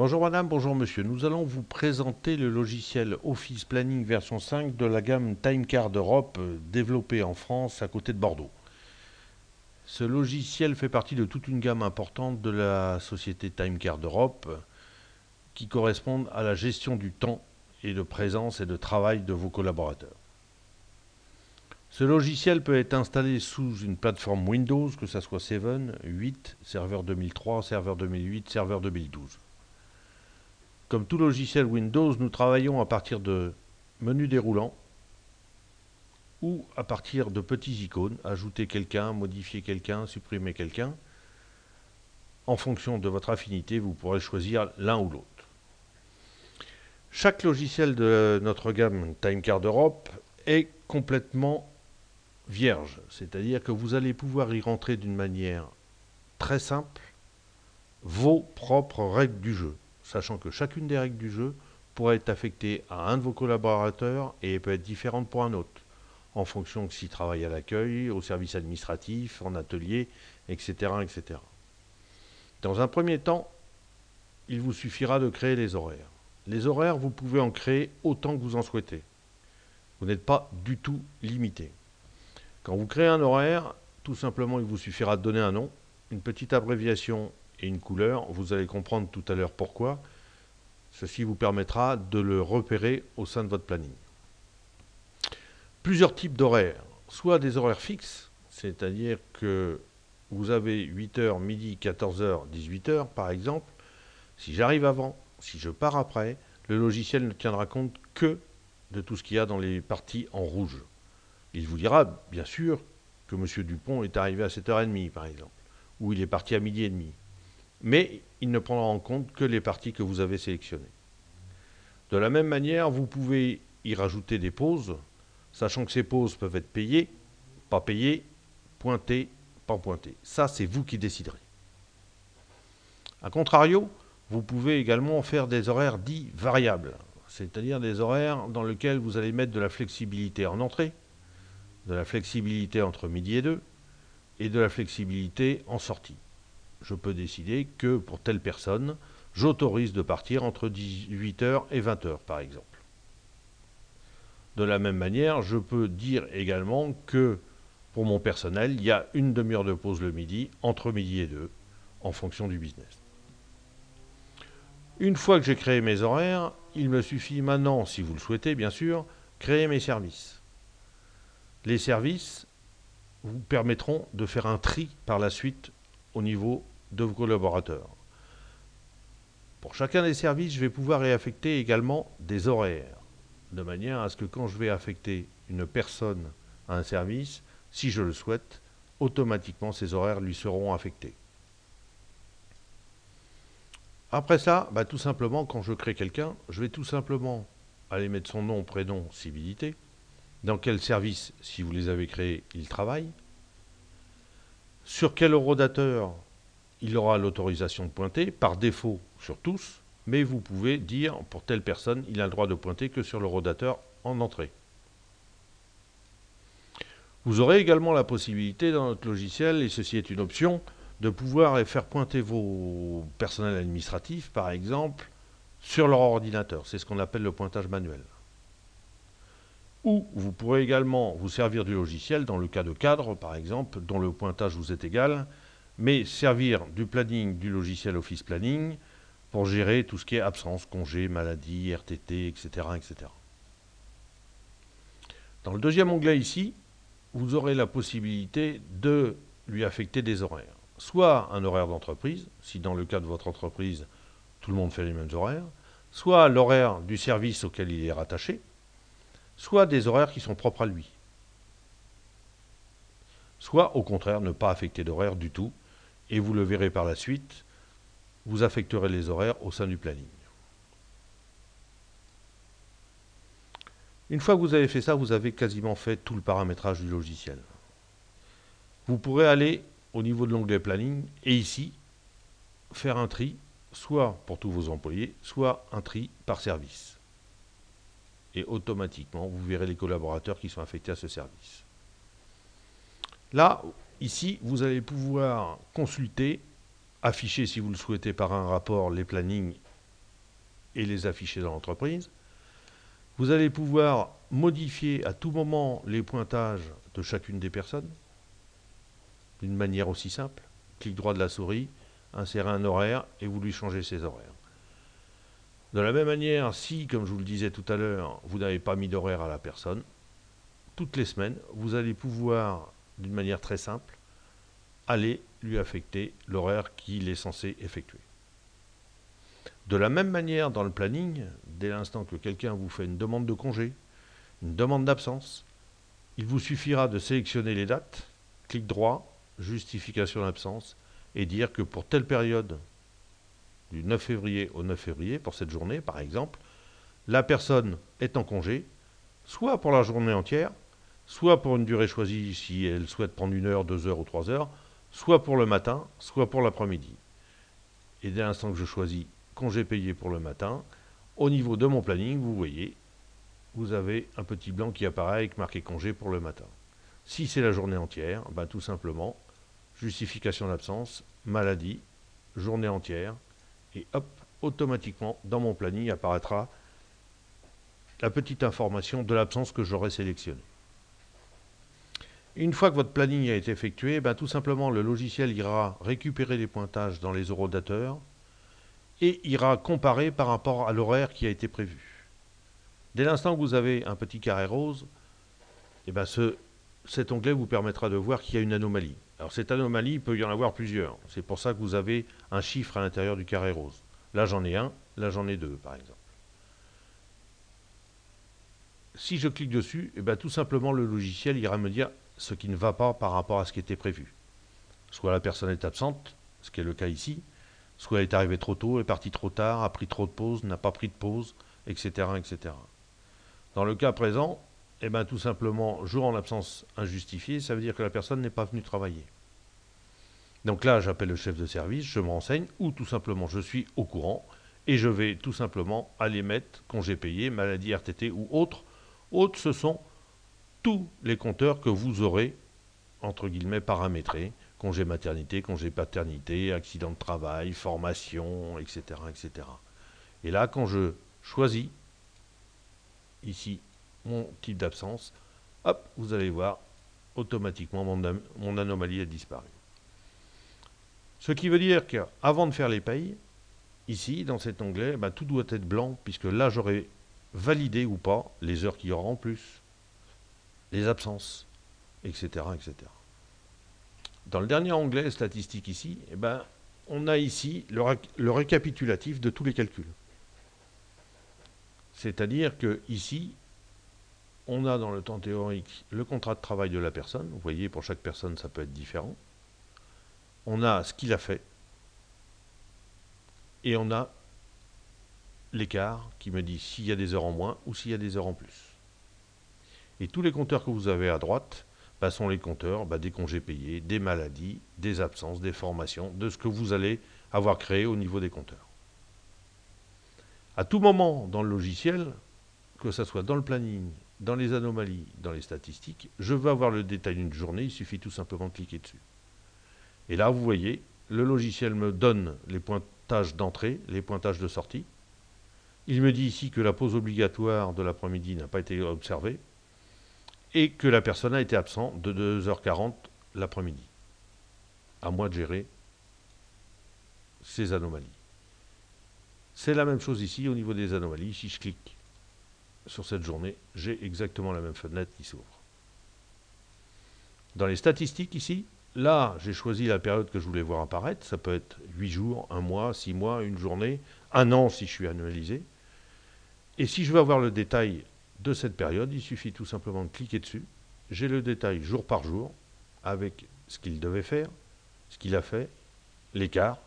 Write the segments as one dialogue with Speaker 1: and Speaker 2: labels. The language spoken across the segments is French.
Speaker 1: Bonjour madame, bonjour monsieur. Nous allons vous présenter le logiciel Office Planning version 5 de la gamme Timecard Europe développé en France à côté de Bordeaux. Ce logiciel fait partie de toute une gamme importante de la société Timecard Europe qui correspondent à la gestion du temps et de présence et de travail de vos collaborateurs. Ce logiciel peut être installé sous une plateforme Windows, que ce soit 7, 8, serveur 2003, serveur 2008, serveur 2012. Comme tout logiciel Windows, nous travaillons à partir de menus déroulants ou à partir de petits icônes, ajouter quelqu'un, modifier quelqu'un, supprimer quelqu'un. En fonction de votre affinité, vous pourrez choisir l'un ou l'autre. Chaque logiciel de notre gamme Timecard Europe est complètement vierge, c'est-à-dire que vous allez pouvoir y rentrer d'une manière très simple vos propres règles du jeu, sachant que chacune des règles du jeu pourrait être affectée à un de vos collaborateurs et peut être différente pour un autre, en fonction de s'il travaille à l'accueil, au service administratif, en atelier, etc., etc. Dans un premier temps, il vous suffira de créer les horaires. Les horaires, vous pouvez en créer autant que vous en souhaitez. Vous n'êtes pas du tout limité. Quand vous créez un horaire, tout simplement, il vous suffira de donner un nom, une petite abréviation et une couleur. Vous allez comprendre tout à l'heure pourquoi. Ceci vous permettra de le repérer au sein de votre planning. Plusieurs types d'horaires. Soit des horaires fixes, c'est-à-dire que vous avez 8h, midi, 14h, 18h par exemple. Si j'arrive avant, si je pars après, le logiciel ne tiendra compte que de tout ce qu'il y a dans les parties en rouge. Il vous dira, bien sûr, que M. Dupont est arrivé à 7h30, par exemple, ou il est parti à midi et demi. Mais il ne prendra en compte que les parties que vous avez sélectionnées. De la même manière, vous pouvez y rajouter des pauses, sachant que ces pauses peuvent être payées, pas payées, pointées, pas pointées. Ça, c'est vous qui déciderez. A contrario, vous pouvez également faire des horaires dits variables, c'est-à-dire des horaires dans lesquels vous allez mettre de la flexibilité en entrée, de la flexibilité entre midi et 2 et de la flexibilité en sortie. Je peux décider que pour telle personne, j'autorise de partir entre 18h et 20h par exemple. De la même manière, je peux dire également que pour mon personnel, il y a une demi-heure de pause le midi, entre midi et 2, en fonction du business. Une fois que j'ai créé mes horaires, il me suffit maintenant, si vous le souhaitez bien sûr, créer mes services. Les services vous permettront de faire un tri par la suite au niveau de vos collaborateurs. Pour chacun des services, je vais pouvoir réaffecter également des horaires, de manière à ce que quand je vais affecter une personne à un service, si je le souhaite, automatiquement ces horaires lui seront affectés. Après ça, tout simplement, quand je crée quelqu'un, je vais tout simplement aller mettre son nom, prénom, civilité, dans quel service, si vous les avez créés, il travaille, sur quel horodateur il aura l'autorisation de pointer, par défaut sur tous, mais vous pouvez dire pour telle personne, il a le droit de pointer que sur le horodateur en entrée. Vous aurez également la possibilité dans notre logiciel, et ceci est une option, de pouvoir faire pointer vos personnels administratifs, par exemple, sur leur ordinateur. C'est ce qu'on appelle le pointage manuel. Ou vous pourrez également vous servir du logiciel dans le cas de cadre, par exemple, dont le pointage vous est égal, mais servir du planning du logiciel Office Planning pour gérer tout ce qui est absence, congé, maladie, RTT, etc., etc. Dans le deuxième onglet ici, vous aurez la possibilité de lui affecter des horaires. Soit un horaire d'entreprise, si dans le cas de votre entreprise, tout le monde fait les mêmes horaires, soit l'horaire du service auquel il est rattaché, soit des horaires qui sont propres à lui. Soit, au contraire, ne pas affecter d'horaire du tout, et vous le verrez par la suite, vous affecterez les horaires au sein du planning. Une fois que vous avez fait ça, vous avez quasiment fait tout le paramétrage du logiciel. Vous pourrez aller au niveau de l'onglet planning et ici, faire un tri, soit pour tous vos employés, soit un tri par service. Et automatiquement, vous verrez les collaborateurs qui sont affectés à ce service. Là, ici, vous allez pouvoir consulter, afficher si vous le souhaitez par un rapport les plannings et les afficher dans l'entreprise. Vous allez pouvoir modifier à tout moment les pointages de chacune des personnes d'une manière aussi simple. Clic droit de la souris, insérer un horaire et vous lui changez ses horaires. De la même manière, si, comme je vous le disais tout à l'heure, vous n'avez pas mis d'horaire à la personne, toutes les semaines, vous allez pouvoir, d'une manière très simple, aller lui affecter l'horaire qu'il est censé effectuer. De la même manière, dans le planning, dès l'instant que quelqu'un vous fait une demande de congé, une demande d'absence, il vous suffira de sélectionner les dates, clic droit, justification d'absence, et dire que pour telle période, du 9 février au 9 février, pour cette journée par exemple, la personne est en congé, soit pour la journée entière, soit pour une durée choisie si elle souhaite prendre 1 heure, 2 heures ou 3 heures, soit pour le matin, soit pour l'après-midi. Et dès l'instant que je choisis congé payé pour le matin, au niveau de mon planning, vous voyez, vous avez un petit blanc qui apparaît avec marqué congé pour le matin. Si c'est la journée entière, ben tout simplement, justification d'absence, maladie, journée entière, et hop, automatiquement, dans mon planning apparaîtra la petite information de l'absence que j'aurai sélectionnée. Une fois que votre planning a été effectué, ben tout simplement, le logiciel ira récupérer les pointages dans les horodateurs et ira comparer par rapport à l'horaire qui a été prévu. Dès l'instant que vous avez un petit carré rose, eh ben cet onglet vous permettra de voir qu'il y a une anomalie. Alors cette anomalie, il peut y en avoir plusieurs. C'est pour ça que vous avez un chiffre à l'intérieur du carré rose. Là j'en ai un, là j'en ai deux par exemple. Si je clique dessus, eh ben, tout simplement le logiciel ira me dire ce qui ne va pas par rapport à ce qui était prévu. Soit la personne est absente, ce qui est le cas ici, soit elle est arrivée trop tôt, est partie trop tard, a pris trop de pause, n'a pas pris de pause, etc., etc. Dans le cas présent, eh ben, tout simplement, jour en absence injustifiée, ça veut dire que la personne n'est pas venue travailler. Donc là, j'appelle le chef de service, je me renseigne, ou tout simplement, je suis au courant, et je vais tout simplement aller mettre congé payé, maladie, RTT ou autre. Autres, ce sont tous les compteurs que vous aurez, entre guillemets, paramétrés. Congé maternité, congé paternité, accident de travail, formation, etc., etc. Et là, quand je choisis ici mon type d'absence, hop, vous allez voir, automatiquement mon anomalie a disparu. Ce qui veut dire qu'avant de faire les payes, ici, dans cet onglet, ben, tout doit être blanc, puisque là, j'aurai validé ou pas les heures qu'il y aura en plus, les absences, etc., etc. Dans le dernier onglet, statistiques ici, eh ben, on a ici le récapitulatif de tous les calculs. C'est-à-dire que ici, on a dans le temps théorique le contrat de travail de la personne. Vous voyez, pour chaque personne, ça peut être différent. On a ce qu'il a fait. Et on a l'écart qui me dit s'il y a des heures en moins ou s'il y a des heures en plus. Et tous les compteurs que vous avez à droite sont les compteurs des congés payés, des maladies, des absences, des formations, de ce que vous allez avoir créé au niveau des compteurs. À tout moment dans le logiciel, que ce soit dans le planning, dans les anomalies, dans les statistiques, je veux avoir le détail d'une journée, il suffit tout simplement de cliquer dessus. Et là, vous voyez, le logiciel me donne les pointages d'entrée, les pointages de sortie. Il me dit ici que la pause obligatoire de l'après-midi n'a pas été observée et que la personne a été absente de 2h40 l'après-midi. À moi de gérer ces anomalies. C'est la même chose ici au niveau des anomalies. Si je clique sur cette journée, j'ai exactement la même fenêtre qui s'ouvre. Dans les statistiques ici, là, j'ai choisi la période que je voulais voir apparaître. Ça peut être 8 jours, 1 mois, 6 mois, une journée, 1 an si je suis annualisé. Et si je veux avoir le détail de cette période, il suffit tout simplement de cliquer dessus. J'ai le détail jour par jour avec ce qu'il devait faire, ce qu'il a fait, l'écart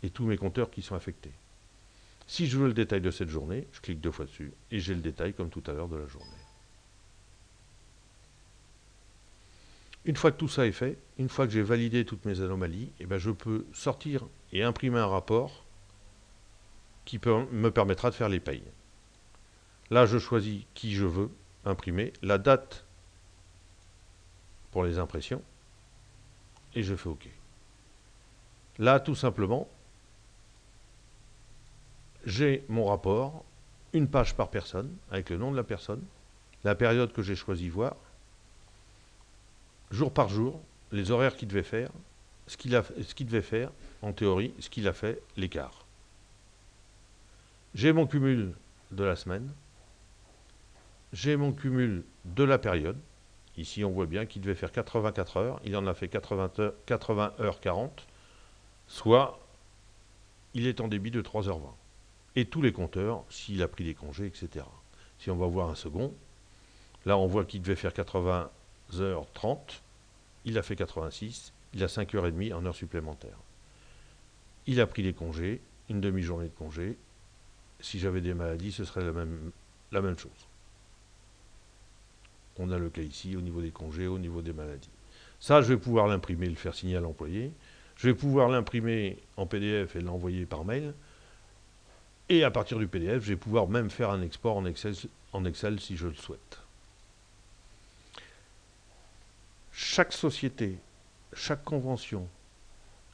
Speaker 1: et tous mes compteurs qui sont affectés. Si je veux le détail de cette journée, je clique 2 fois dessus et j'ai le détail comme tout à l'heure de la journée. Une fois que tout ça est fait, une fois que j'ai validé toutes mes anomalies, je peux sortir et imprimer un rapport qui me permettra de faire les payes. Là, je choisis qui je veux imprimer, la date pour les impressions, et je fais OK. Là, tout simplement, j'ai mon rapport, une page par personne, avec le nom de la personne, la période que j'ai choisi voir, jour par jour, les horaires qu'il devait faire, ce qu'il devait faire, en théorie, ce qu'il a fait, l'écart. J'ai mon cumul de la semaine, j'ai mon cumul de la période. Ici, on voit bien qu'il devait faire 84 heures, il en a fait 80 heures 40, soit il est en débit de 3h20. Et tous les compteurs, s'il a pris des congés, etc. Si on va voir un second, là on voit qu'il devait faire 80h30, il a fait 86, il a 5h30 en heures supplémentaires. Il a pris des congés, une demi-journée de congé. Si j'avais des maladies, ce serait la même chose. On a le cas ici au niveau des congés, au niveau des maladies. Ça, je vais pouvoir l'imprimer et le faire signer à l'employé. Je vais pouvoir l'imprimer en PDF et l'envoyer par mail. Et à partir du PDF, je vais pouvoir même faire un export en Excel si je le souhaite. Chaque société, chaque convention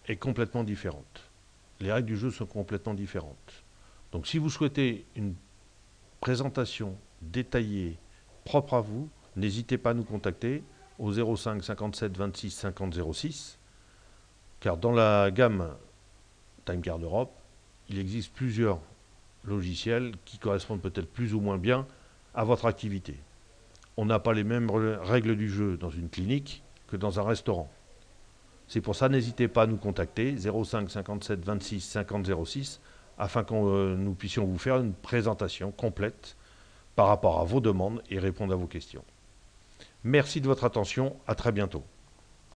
Speaker 1: est complètement différente. Les règles du jeu sont complètement différentes. Donc si vous souhaitez une présentation détaillée, propre à vous, n'hésitez pas à nous contacter au 05 57 26 50 06, car dans la gamme TimeCard Europe, il existe plusieurs logiciels qui correspondent peut-être plus ou moins bien à votre activité. On n'a pas les mêmes règles du jeu dans une clinique que dans un restaurant. C'est pour ça, n'hésitez pas à nous contacter 05 57 26 50 06 afin que nous puissions vous faire une présentation complète par rapport à vos demandes et répondre à vos questions. Merci de votre attention, à très bientôt.